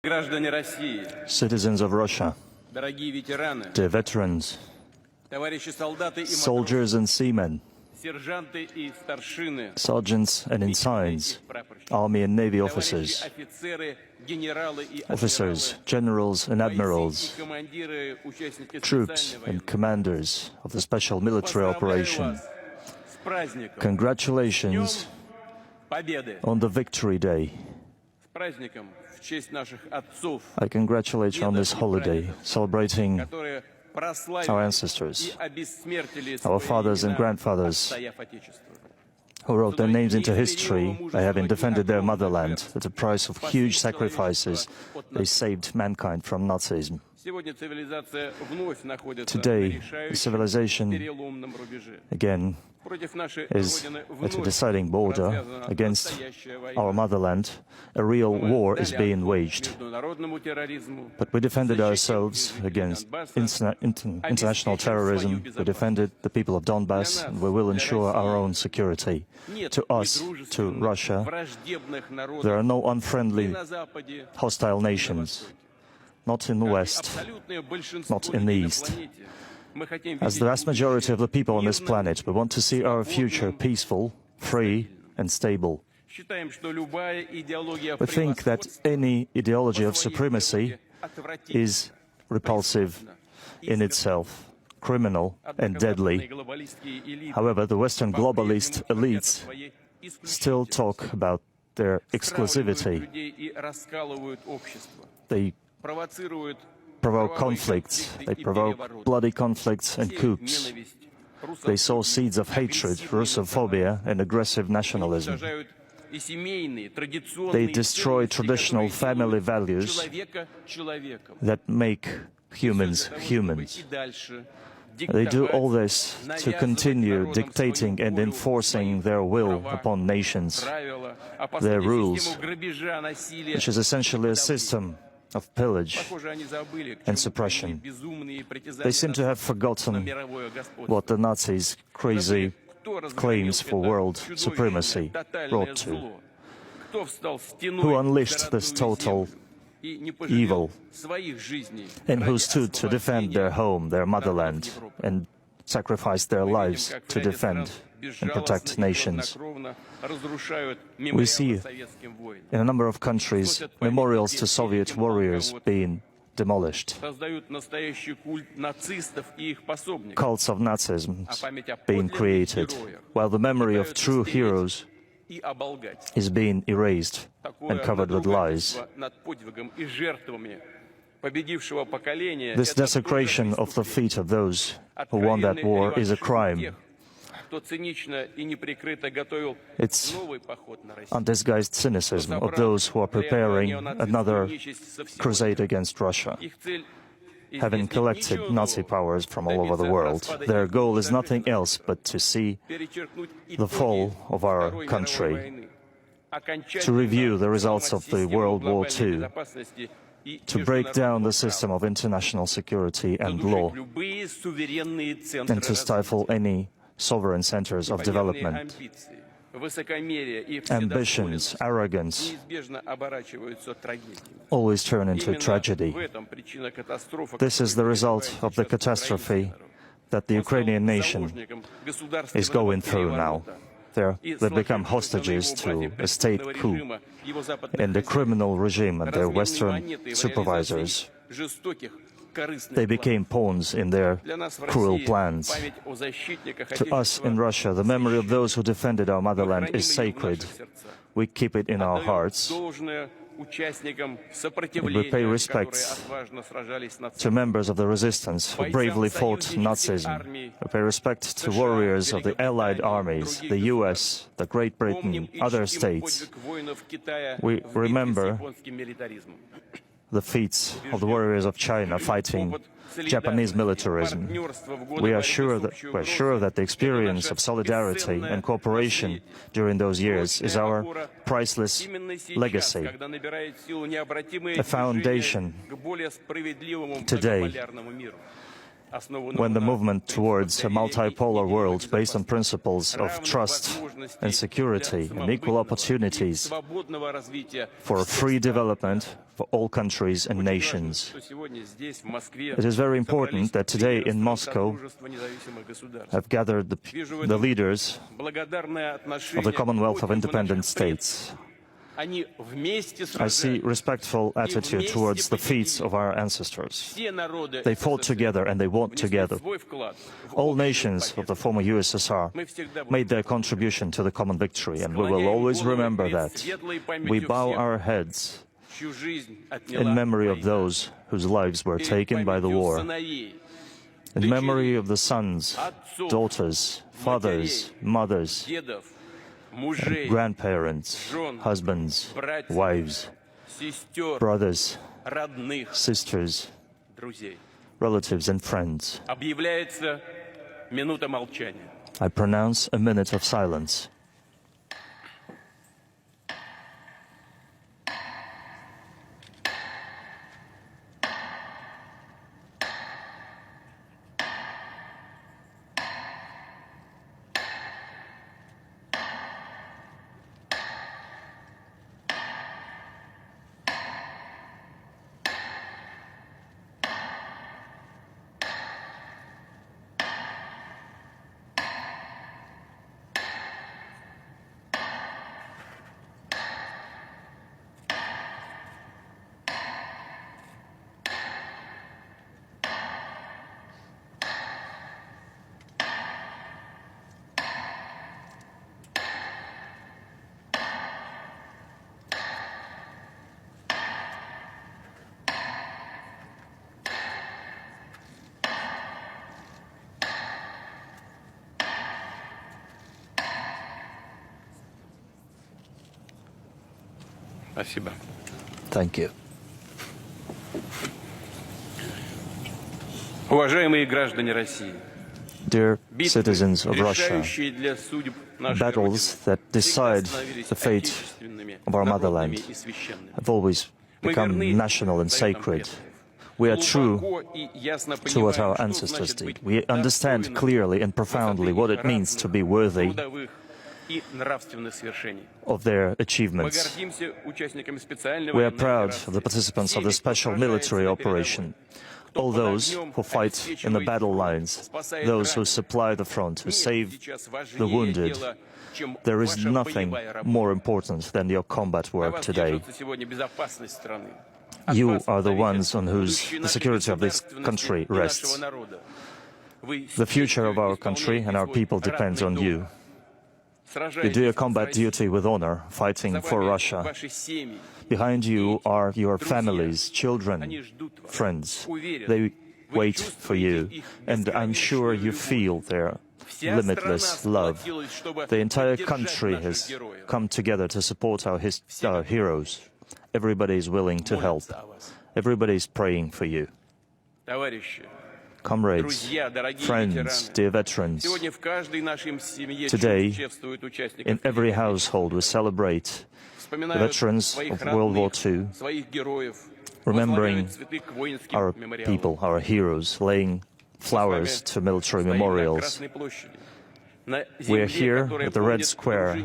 Граждане России, Citizens of Russia, дорогие ветераны, dear veterans, товарищи солдаты и матросы, soldiers and seamen, сержанты и старшины, sergeants and ensigns, прапорщики, army and navy товарищи officers, офицеры, генералы и officers, адмиралы, generals and бойцы admirals, и командиры, участники troops специальной and военной. commanders of the special military Поздравляю operation. вас с праздником, Congratulations Победы, on the Victory Day. с праздником в честь наших отцов, I congratulate you on this holiday, celebrating которые прославили our и ancestors, обессмертили our свои fathers and имена, grandfathers, отстояв Отечество. who wrote their names into history by having defended their motherland at the price of huge sacrifices. They saved mankind from Nazism. Сегодня цивилизация вновь находится на Today, решающем civilization переломном рубеже. again Против нашей is Родины at a вновь deciding border развязана against настоящая our война. motherland. A real war is Дали being отпор waged. международному терроризму, But we defended защитили ourselves жителей against Донбасса, international terrorism. We defended the people of Donbass, and we will ensure our own security. Нет To us, to недружественных, Russia, враждебных народов there are no ни unfriendly, на Западе, hostile ни на nations, Востоке. not in the Как и West, абсолютное большинство not in the людей на East. планете, мы хотим As видеть the vast majority of the people on this мирным, planet, we want to see our future peaceful, free, and stable. Считаем, что любая идеология We think that превосходства any ideology of по своей supremacy природе отвратительна, is repulsive in itself, criminal and однако deadly. западные глобалистские элиты However, the Western globalist по-прежнему elites своей still talk about their стравливают exclusivity. людей и раскалывают общество, They провоцируют provoke кровавые conflicts, конфликты they и provoke перевороты, bloody conflicts and сеют coups. ненависть, They sow русофобию, seeds of hatred, агрессивный Russophobia, and aggressive nationalism. уничтожают и семейные, традиционные They destroy ценности, traditional которые family делают values человека человеком. that make humans Всё это того, чтобы humans. и дальше They do all диктовать, this to навязывать continue народам dictating свою and волю, enforcing свои their will права, upon nations, правила, а their посадить rules, систему грабежа, насилия, which is essentially a system of pillage похоже, они забыли, к and чему suppression. привели безумные притязания They seem to have на forgotten мировое господство. what the Nazis' crazy Кто разгромил claims for это world чудовищное, supremacy тотальное brought to, зло? Кто встал стеной who за unleashed this родную total землю и не пожалел evil, своих жизней and who ради stood to defend their освобождения home, their народов motherland, Европы? and sacrificed their Мы видим, lives как в to ряде defend стран and protect безжалостно и nations. хладнокровно разрушают We see мемориалы советским воинам, in a number of countries memorials to Soviet warriors being demolished. создают настоящий культ нацистов и их пособников, Cults of Nazism а память о being подлинных created, героях while the memory of пытаются true стереть heroes и оболгать. is being erased Такое and covered with lies. надругательство над подвигом и жертвами победившего поколения — This это desecration тоже of the преступление. feet of those who won that war is a crime. Кто цинично и неприкрыто готовил It's новый поход на Россию. undisguised cynicism of those who are preparing another crusade against Russia. Их цель — Having известить collected ничего Nazi нового, powers from all over the добиться world, распада their их goal is nothing государства, else but to see перечеркнуть the fall итоги of our Второй мировой country, войны, окончательно to review the results of сломать the систему World War глобальной II, безопасности и to break down the международного system of international security права, and law, задушить любые суверенные центры and to stifle развития. any sovereign centers of Военные development. амбиции, высокомерие и Ambitions, вседозволенность arrogance неизбежно оборачиваются трагедией. always turn into Именно tragedy. в этом причина катастрофы, This is the которую result переживает of the сейчас catastrophe украинский народ. that the Он стал Ukrainian nation заложником государственного is going through now. переворота и They've become сложившегося на hostages его to базе a state преступного coup режима его западных and the хозяев. criminal regime and their Разменные Western монеты в supervisors. реализации жестоких, корыстных They планов. became pawns in their Для нас в cruel России plans. память о защитниках To us in Отечества Russia, the memory of those who defended our мы motherland храним is ее в sacred. наших сердцах. We keep it in our Отдаем hearts. должное участникам We сопротивления, pay которые respects отважно сражались с to нацизмом. members of the resistance who bravely fought Nazism. We pay respect to warriors of the Allied armies, the US, the Great Помним Britain, и other чтим states. подвиг воинов Китая We в битве с remember японским милитаризмом. the feats of the warriors of China fighting Japanese militarism. We're sure that the experience of solidarity and cooperation during those years is our priceless legacy, a foundation today when the movement towards a multipolar world based on principles of trust and security and equal opportunities for free development for all countries and nations. It is very important that today in Moscow have gathered the leaders of the Commonwealth of Independent States. I see respectful attitude towards the feats of our ancestors. They fought together and they want together. All nations of the former USSR made their contribution to the common victory, and we will always remember that. We bow our heads in memory of those whose lives were taken by the war, in memory of the sons, daughters, fathers, mothers, and grandparents, husbands, wives, brothers, sisters, relatives and friends. I pronounce a minute of silence. Спасибо. Thank you. Уважаемые граждане России, Dear citizens of Russia, battles that decide the fate of our motherland have always become national and sacred. We are true to what our ancestors did. We understand clearly and profoundly what it means to be worthy of their achievements. We are proud of the participants of the special military operation, all those who fight in the battle lines, those who supply the front, who save the wounded. There is nothing more important than your combat work today. You are the ones on whose the security of this country rests. The future of our country and our people depends on you. You do your combat duty with honor, fighting for Russia. Behind you are your families, children, friends. They wait for you, and I'm sure you feel their limitless love. The entire country has come together to support our heroes. Everybody is willing to help. Everybody is praying for you. Comrades, friends, dear veterans, today in every household we celebrate the veterans of World War II, remembering our people, our heroes, laying flowers to military memorials. We are here at the Red Square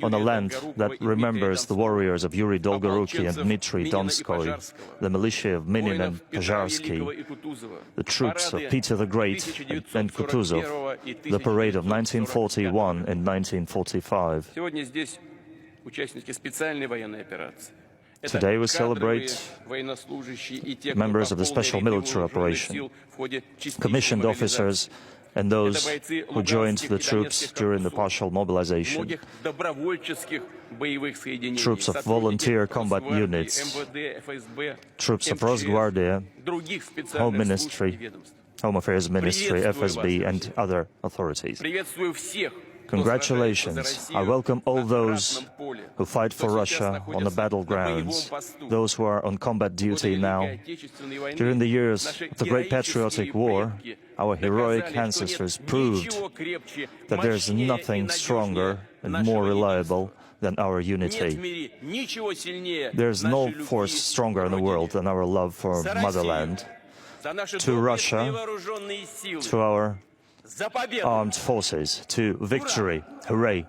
on a land that remembers the warriors of Yuri Dolgoruki and Dmitry Donskoy, the militia of Minin and Pozharsky, the troops of Peter the Great and Kutuzov, the parade of 1941 and 1945. Today we celebrate members of the special military operation, commissioned officers, and those who joined the troops during the partial mobilization, troops of volunteer combat units, troops of Rosguardia, Home Affairs Ministry, FSB, and other authorities. Congratulations. I welcome all those who fight for Russia on the battlegrounds, those who are on combat duty now. During the years of the Great Patriotic War, our heroic ancestors proved that there is nothing stronger and more reliable than our unity. There is no force stronger in the world than our love for motherland. to Russia, to our armed forces, to victory. Hooray!